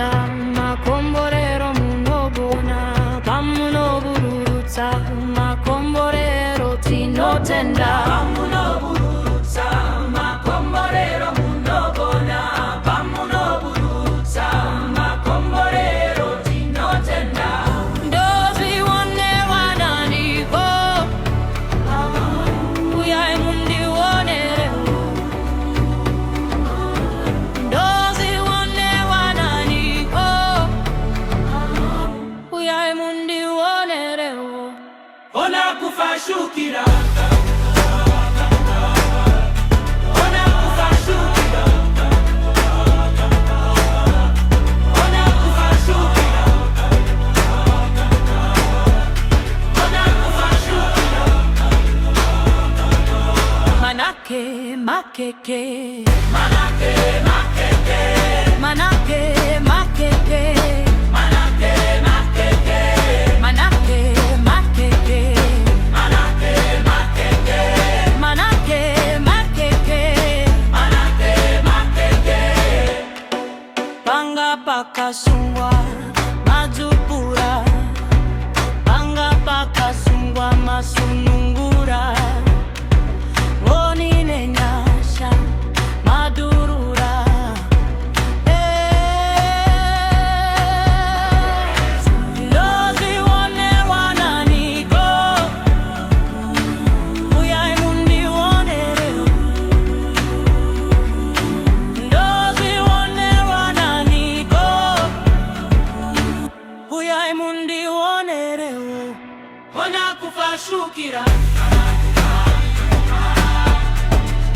bururutsa makomborero munobona pamunobururutsa makomborero tinotenda pamunobururutsa makomborero munobona pamunobururutsa makomborero tinotenda ndozi wone wananiko uyai mundi wonere ndozi wone wananiko uyai mundi wonere ona kufashukira Manake, makeke, manake, makeke, manake, makeke, manake, makeke, manake, makeke, manake, makeke, manake, makeke, manake, makeke. Panga pakasungwa majupura, panga pakasungwa masunungura. Ona kufashukira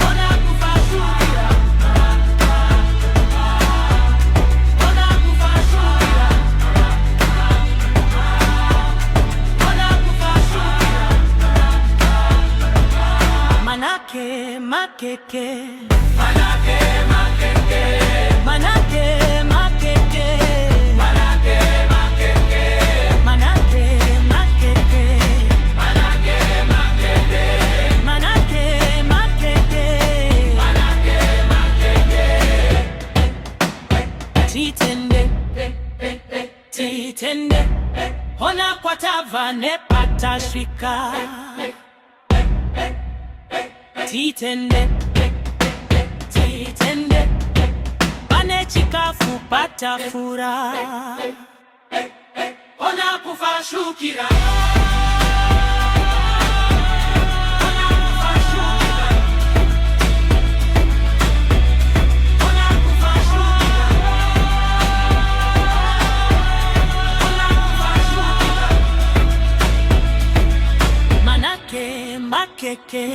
ona kufashukira ona kufashukira ona kufashukira manake makeke manake makeke manake makeke manake makeke manake Titende, ona kwa tavane patashika. Titende, titende, pane chikafu patafura. Ona kufashukira. Makeke